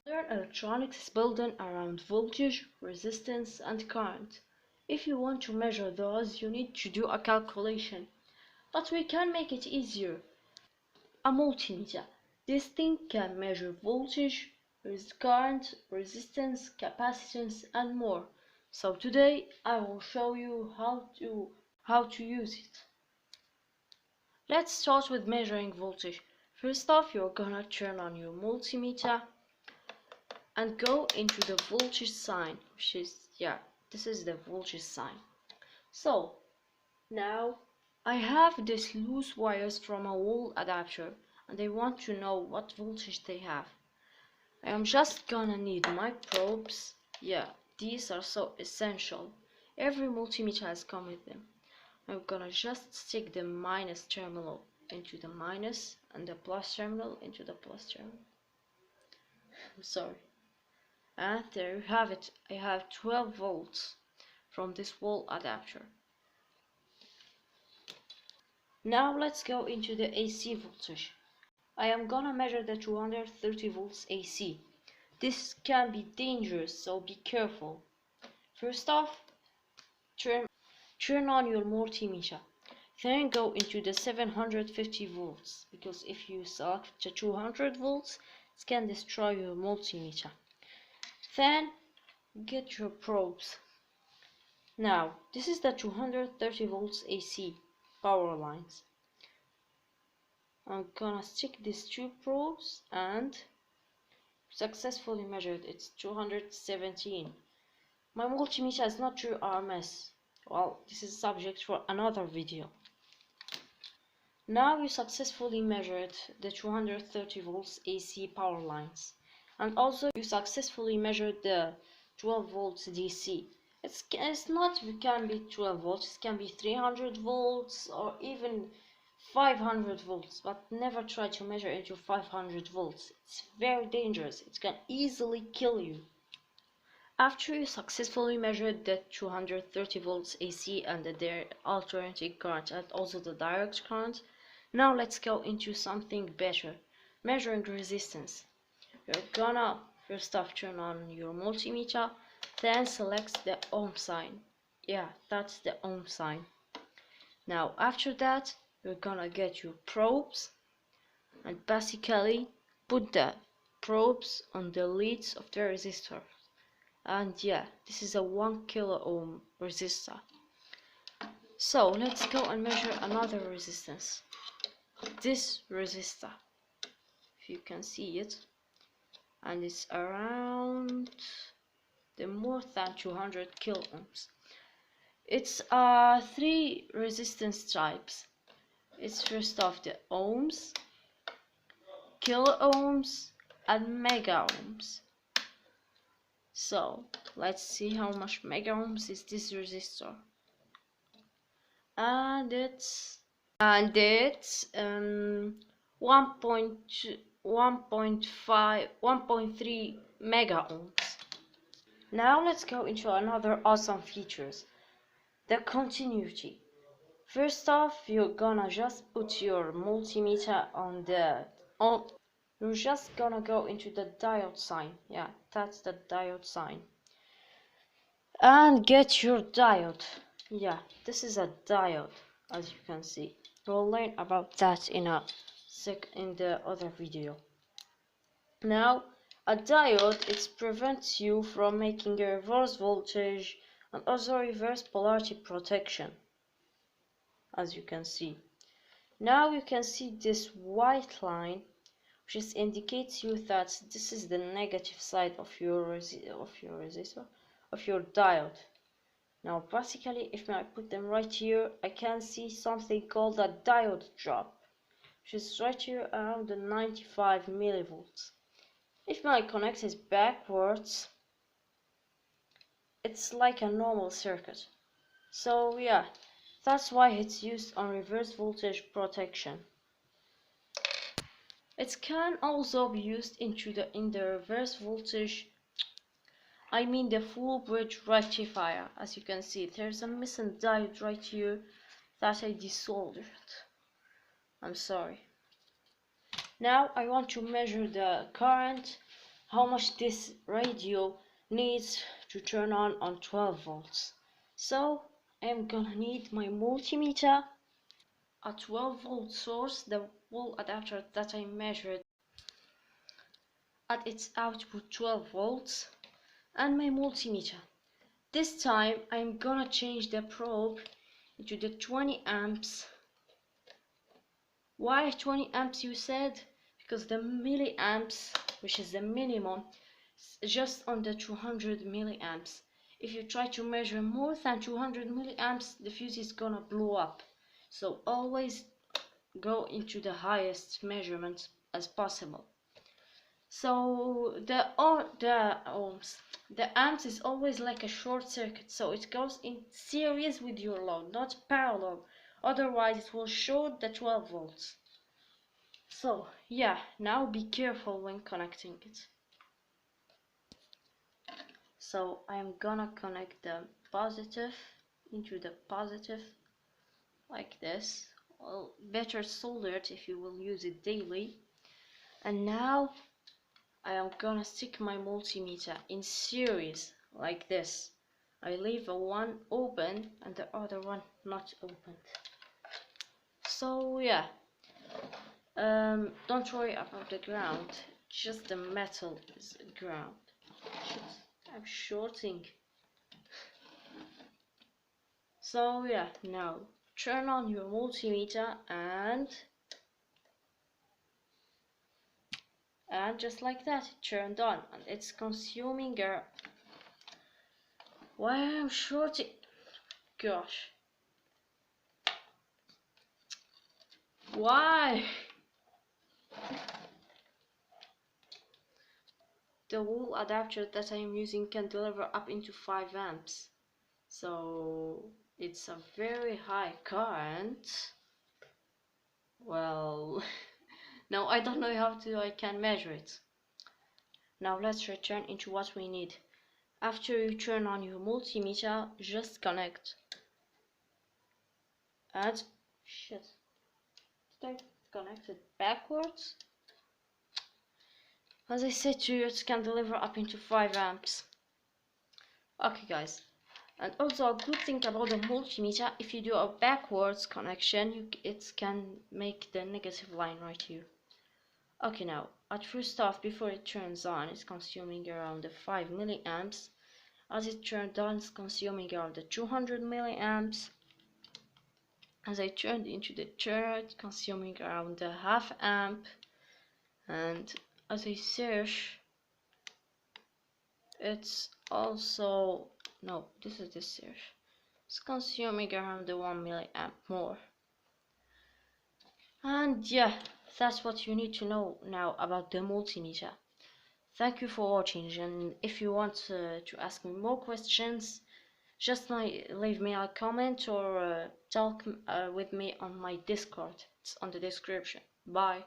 Modern electronics is built around voltage, resistance, and current. If you want to measure those, you need to do a calculation. But we can make it easier. A multimeter. This thing can measure voltage, current, resistance, capacitance, and more. So today I will show you how to use it. Let's start with measuring voltage. First off, you're gonna turn on your multimeter and go into the voltage sign, which is, this is the voltage sign. So now I have these loose wires from a wall adapter and I want to know what voltage they have. I am just gonna need my probes. These are so essential. Every multimeter has come with them. I'm gonna just stick the minus terminal into the minus and the plus terminal into the plus terminal. I'm sorry. And there you have it. I have 12 volts from this wall adapter. Now let's go into the AC voltage. I am gonna measure the 230 volts AC. This can be dangerous, so be careful. First off, turn on your multimeter. Then go into the 750 volts, because if you select the 200 volts, it can destroy your multimeter. Then get your probes. Now, this is the 230 volts AC power lines. I'm gonna stick these two probes and successfully measured. It's 217. My multimeter is not true RMS. Well, this is subject for another video. Now you successfully measured the 230 volts AC power lines, and also you successfully measured the 12 volts DC. It's not, it can be 12 volts, it can be 300 volts or even 500 volts, but never try to measure into 500 volts. It's very dangerous, it can easily kill you. After you successfully measured the 230 volts AC and their alternating current and also the direct current, now let's go into something better, measuring resistance. You're gonna first off turn on your multimeter, then select the ohm sign. That's the ohm sign. Now after that, you're gonna get your probes and basically put the probes on the leads of the resistor. And this is a 1 kilo ohm resistor. So let's go and measure another resistance. This resistor, if you can see it, and it's around the more than 200 kilo ohms. It's 3 resistance types. It's first off the ohms, kilo ohms, and mega ohms. So let's see how much mega ohms is this resistor. And it's 1.3 mega ohms. Now let's go into another awesome features, the continuity. First off, you're gonna just put your multimeter you're just gonna go into the diode sign. That's the diode sign, and get your diode. This is a diode, as you can see. We'll learn about that in the other video. Now, a diode, it prevents you from making a reverse voltage and also reverse polarity protection, as you can see. Now you can see this white line, which indicates you that this is the negative side of your resistor, of your diode. Now basically, if I put them right here, I can see something called a diode drop, which is right here around the 95 millivolts. If I connect it backwards, it's like a normal circuit. So that's why it's used on reverse voltage protection. It can also be used in the reverse voltage, I mean the full bridge rectifier. As you can see, there's a missing diode right here that I desoldered. I'm sorry. Now I want to measure the current how much this radio needs to turn on 12 volts. So I'm gonna need my multimeter, a 12 volt source, the wall adapter that I measured at its output 12 volts, and my multimeter. This time I'm gonna change the probe into the 20 amps. Why 20 amps you said? Because the milliamps, which is the minimum, is just under 200 milliamps. If you try to measure more than 200 milliamps, the fuse is gonna blow up. So always go into the highest measurement as possible. So the amps is always like a short circuit, so it goes in series with your load, not parallel. Otherwise it will short the 12 volts. So yeah, now be careful when connecting it. So I'm gonna connect the positive into the positive like this. Well, better soldered if you will use it daily. And now I am gonna stick my multimeter in series like this. I leave one open and the other one not opened. So yeah, don't worry about the ground, just the metal is ground. Shit, I'm shorting. So yeah, now turn on your multimeter and just like that, it turned on, and it's consuming a... Why am I shorting? Gosh. Why? The wall adapter that I am using can deliver up into 5 amps. So it's a very high current. Well, now I don't know how I can measure it. Now let's return into what we need. After you turn on your multimeter, just connect. And shit, did I connect it backwards? As I said to you, it can deliver up into 5 amps. Okay guys, and also a good thing about the multimeter, if you do a backwards connection, it can make the negative line right here. Okay, now at first off, before it turns on, it's consuming around the 5 milliamps. As it turned on, it's consuming around the 200 milliamps. As I turned into the third, consuming around the half amp. And as I search, it's also, no, this is the search. It's consuming around the 1 milliamp more. And yeah, that's what you need to know now about the multimeter. Thank you for watching, and if you want to ask me more questions, just leave me a comment or talk with me on my Discord. It's on the description. Bye.